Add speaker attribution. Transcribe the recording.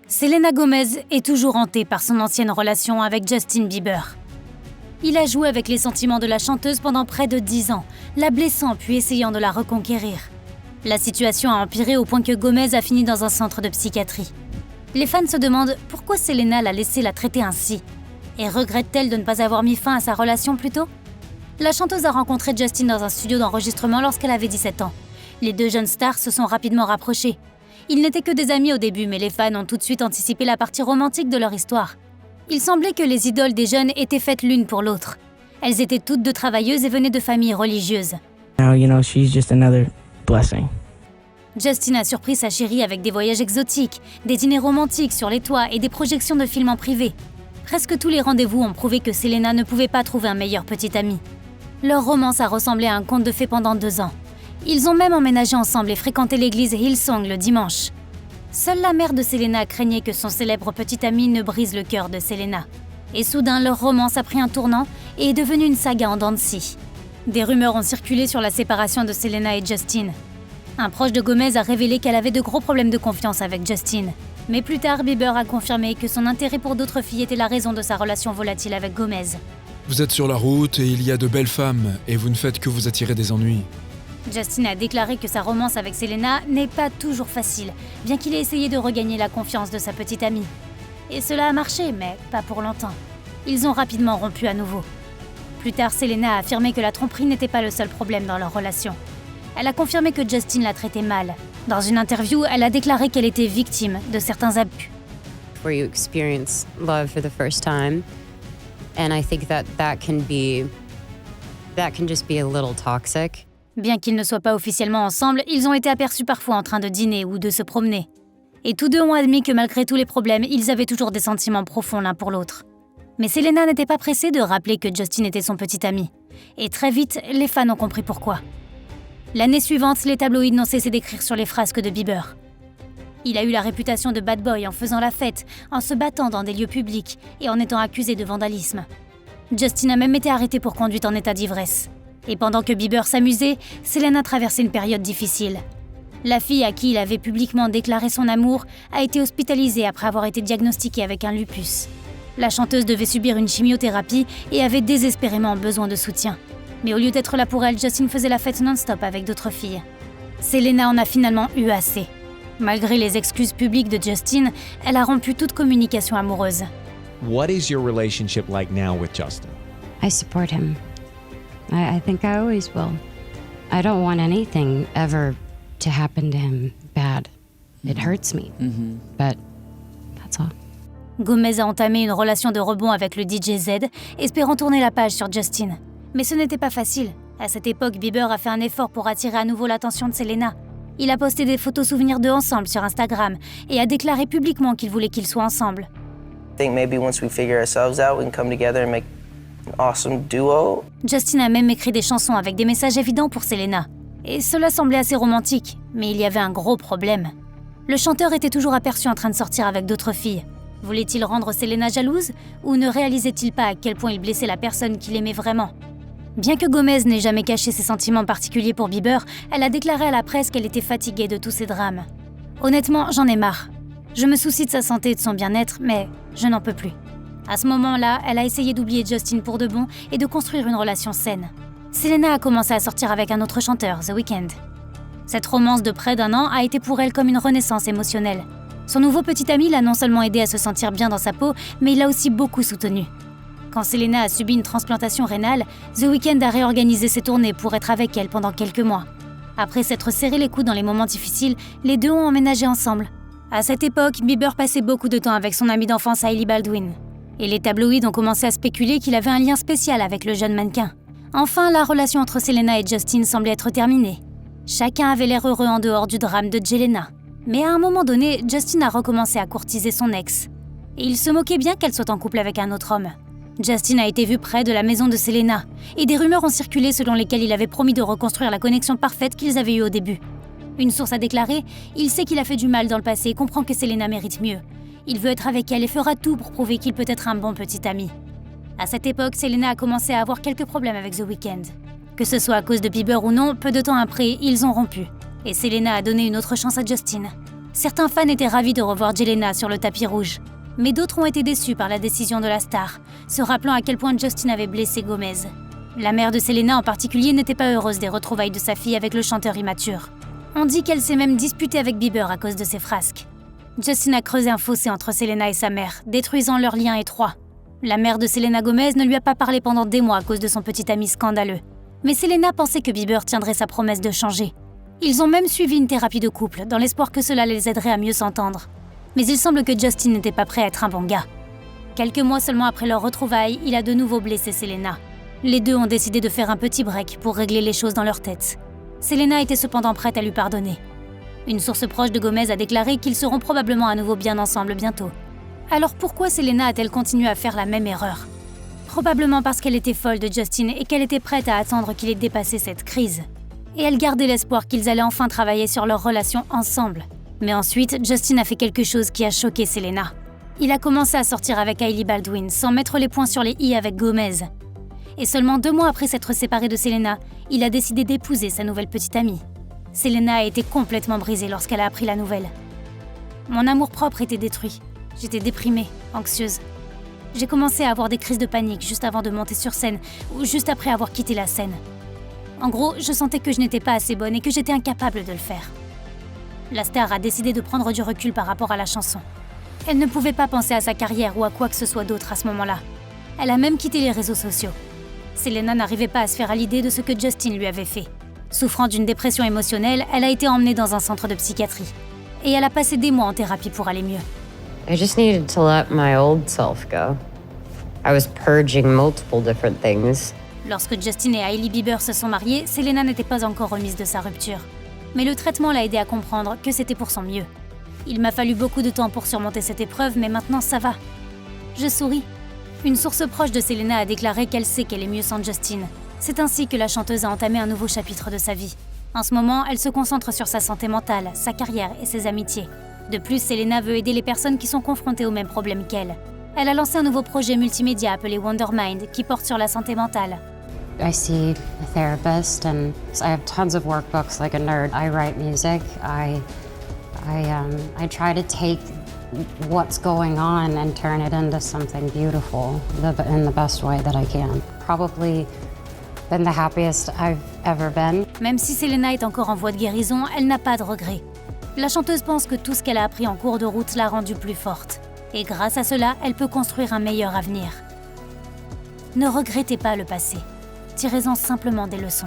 Speaker 1: Selena Gomez est toujours hantée par son ancienne relation avec Justin Bieber. Il a joué avec les sentiments de la chanteuse pendant près de 10 ans, la blessant puis essayant de la reconquérir. La situation a empiré au point que Gomez a fini dans un centre de psychiatrie. Les fans se demandent pourquoi Selena l'a laissé la traiter ainsi. Et regrette-t-elle de ne pas avoir mis fin à sa relation plus tôt ? La chanteuse a rencontré Justin dans un studio d'enregistrement lorsqu'elle avait 17 ans. Les deux jeunes stars se sont rapidement rapprochés. Ils n'étaient que des amis au début, mais les fans ont tout de suite anticipé la partie romantique de leur histoire. Il semblait que les idoles des jeunes étaient faites l'une pour l'autre. Elles étaient toutes deux travailleuses et venaient de familles religieuses.
Speaker 2: Now, she's just another blessing.
Speaker 1: Justin a surpris sa chérie avec des voyages exotiques, des dîners romantiques sur les toits et des projections de films en privé. Presque tous les rendez-vous ont prouvé que Selena ne pouvait pas trouver un meilleur petit ami. Leur romance a ressemblé à un conte de fées pendant 2 ans. Ils ont même emménagé ensemble et fréquenté l'église Hillsong le dimanche. Seule la mère de Selena craignait que son célèbre petit ami ne brise le cœur de Selena. Et soudain, leur romance a pris un tournant et est devenue une saga en dents de scie. Des rumeurs ont circulé sur la séparation de Selena et Justin. Un proche de Gomez a révélé qu'elle avait de gros problèmes de confiance avec Justin. Mais plus tard, Bieber a confirmé que son intérêt pour d'autres filles était la raison de sa relation volatile avec Gomez.
Speaker 3: Vous êtes sur la route et il y a de belles femmes, et vous ne faites que vous attirer des ennuis.
Speaker 1: Justin a déclaré que sa romance avec Selena n'est pas toujours facile, bien qu'il ait essayé de regagner la confiance de sa petite amie. Et cela a marché, mais pas pour longtemps. Ils ont rapidement rompu à nouveau. Plus tard, Selena a affirmé que la tromperie n'était pas le seul problème dans leur relation. Elle a confirmé que Justin la traitait mal. Dans une interview, elle a déclaré qu'elle était victime de certains abus.
Speaker 4: Where you experience love for the first time, and I think that can just be a little toxic.
Speaker 1: Bien qu'ils ne soient pas officiellement ensemble, ils ont été aperçus parfois en train de dîner ou de se promener. Et tous deux ont admis que malgré tous les problèmes, ils avaient toujours des sentiments profonds l'un pour l'autre. Mais Selena n'était pas pressée de rappeler que Justin était son petit ami. Et très vite, les fans ont compris pourquoi. L'année suivante, les tabloïds n'ont cessé d'écrire sur les frasques de Bieber. Il a eu la réputation de bad boy en faisant la fête, en se battant dans des lieux publics et en étant accusé de vandalisme. Justin a même été arrêté pour conduite en état d'ivresse. Et pendant que Bieber s'amusait, Selena traversait une période difficile. La fille à qui il avait publiquement déclaré son amour a été hospitalisée après avoir été diagnostiquée avec un lupus. La chanteuse devait subir une chimiothérapie et avait désespérément besoin de soutien. Mais au lieu d'être là pour elle, Justin faisait la fête non-stop avec d'autres filles. Selena en a finalement eu assez. Malgré les excuses publiques de Justin, elle a rompu toute communication amoureuse.
Speaker 5: What is your relationship like now with Justin?
Speaker 4: I support him. I think I always will. I don't want anything ever to happen to him bad. It hurts me. But that's all.
Speaker 1: Gomez a entamé une relation de rebond avec le DJ Z, espérant tourner la page sur Justin. Mais ce n'était pas facile. À cette époque, Bieber a fait un effort pour attirer à nouveau l'attention de Selena. Il a posté des photos souvenirs d'eux ensemble sur Instagram et a déclaré publiquement qu'il voulait qu'ils soient ensemble.
Speaker 6: I think maybe once we figure ourselves out, we can come together and make an awesome duo.
Speaker 1: Justin a même écrit des chansons avec des messages évidents pour Selena. Et cela semblait assez romantique, mais il y avait un gros problème. Le chanteur était toujours aperçu en train de sortir avec d'autres filles. Voulait-il rendre Selena jalouse ou ne réalisait-il pas à quel point il blessait la personne qu'il aimait vraiment ? Bien que Gomez n'ait jamais caché ses sentiments particuliers pour Bieber, elle a déclaré à la presse qu'elle était fatiguée de tous ces drames. Honnêtement, j'en ai marre. Je me soucie de sa santé et de son bien-être, mais je n'en peux plus. À ce moment-là, elle a essayé d'oublier Justin pour de bon et de construire une relation saine. Selena a commencé à sortir avec un autre chanteur, The Weeknd. Cette romance de près d'1 an a été pour elle comme une renaissance émotionnelle. Son nouveau petit ami l'a non seulement aidé à se sentir bien dans sa peau, mais il l'a aussi beaucoup soutenue. Quand Selena a subi une transplantation rénale, The Weeknd a réorganisé ses tournées pour être avec elle pendant quelques mois. Après s'être serré les coudes dans les moments difficiles, les deux ont emménagé ensemble. À cette époque, Bieber passait beaucoup de temps avec son ami d'enfance Hailey Baldwin. Et les tabloïds ont commencé à spéculer qu'il avait un lien spécial avec le jeune mannequin. Enfin, la relation entre Selena et Justin semblait être terminée. Chacun avait l'air heureux en dehors du drame de Jelena. Mais à un moment donné, Justin a recommencé à courtiser son ex. Et il se moquait bien qu'elle soit en couple avec un autre homme. Justin a été vu près de la maison de Selena, et des rumeurs ont circulé selon lesquelles il avait promis de reconstruire la connexion parfaite qu'ils avaient eue au début. Une source a déclaré « Il sait qu'il a fait du mal dans le passé et comprend que Selena mérite mieux. Il veut être avec elle et fera tout pour prouver qu'il peut être un bon petit ami. » À cette époque, Selena a commencé à avoir quelques problèmes avec The Weeknd. Que ce soit à cause de Bieber ou non, peu de temps après, ils ont rompu. Et Selena a donné une autre chance à Justin. Certains fans étaient ravis de revoir Jelena sur le tapis rouge, mais d'autres ont été déçus par la décision de la star, se rappelant à quel point Justin avait blessé Gomez. La mère de Selena en particulier n'était pas heureuse des retrouvailles de sa fille avec le chanteur immature. On dit qu'elle s'est même disputée avec Bieber à cause de ses frasques. Justin a creusé un fossé entre Selena et sa mère, détruisant leur lien étroit. La mère de Selena Gomez ne lui a pas parlé pendant des mois à cause de son petit ami scandaleux. Mais Selena pensait que Bieber tiendrait sa promesse de changer. Ils ont même suivi une thérapie de couple, dans l'espoir que cela les aiderait à mieux s'entendre. Mais il semble que Justin n'était pas prêt à être un bon gars. Quelques mois seulement après leur retrouvailles, il a de nouveau blessé Selena. Les deux ont décidé de faire un petit break pour régler les choses dans leur tête. Selena était cependant prête à lui pardonner. Une source proche de Gomez a déclaré qu'ils seront probablement à nouveau bien ensemble bientôt. Alors pourquoi Selena a-t-elle continué à faire la même erreur ? Probablement parce qu'elle était folle de Justin et qu'elle était prête à attendre qu'il ait dépassé cette crise. Et elle gardait l'espoir qu'ils allaient enfin travailler sur leur relation ensemble. Mais ensuite, Justin a fait quelque chose qui a choqué Selena. Il a commencé à sortir avec Hailey Baldwin sans mettre les points sur les i avec Gomez. Et seulement 2 mois après s'être séparé de Selena, il a décidé d'épouser sa nouvelle petite amie. Selena a été complètement brisée lorsqu'elle a appris la nouvelle. Mon amour-propre était détruit. J'étais déprimée, anxieuse. J'ai commencé à avoir des crises de panique juste avant de monter sur scène ou juste après avoir quitté la scène. En gros, je sentais que je n'étais pas assez bonne et que j'étais incapable de le faire. La star a décidé de prendre du recul par rapport à la chanson. Elle ne pouvait pas penser à sa carrière ou à quoi que ce soit d'autre à ce moment-là. Elle a même quitté les réseaux sociaux. Selena n'arrivait pas à se faire à l'idée de ce que Justin lui avait fait. Souffrant d'une dépression émotionnelle, elle a été emmenée dans un centre de psychiatrie. Et elle a passé des mois en thérapie pour aller mieux.
Speaker 7: I just needed to let my old self go. I was purging multiple different things.
Speaker 1: Lorsque Justin et Hailey Bieber se sont mariés, Selena n'était pas encore remise de sa rupture. Mais le traitement l'a aidée à comprendre que c'était pour son mieux. Il m'a fallu beaucoup de temps pour surmonter cette épreuve, mais maintenant ça va. Je souris. Une source proche de Selena a déclaré qu'elle sait qu'elle est mieux sans Justin. C'est ainsi que la chanteuse a entamé un nouveau chapitre de sa vie. En ce moment, elle se concentre sur sa santé mentale, sa carrière et ses amitiés. De plus, Selena veut aider les personnes qui sont confrontées aux mêmes problèmes qu'elle. Elle a lancé un nouveau projet multimédia appelé Wondermind qui porte sur la santé mentale.
Speaker 4: I see a therapist and I have tons of workbooks like a nerd. I write music. I try to take what's going on and turn it into something beautiful in the best way that I can. Probably been the happiest I've ever been.
Speaker 1: Même si Selena est encore en voie de guérison, elle n'a pas de regrets. La chanteuse pense que tout ce qu'elle a appris en cours de route l'a rendue plus forte. Et grâce à cela, elle peut construire un meilleur avenir. Ne regrettez pas le passé. Tirez-en simplement des leçons.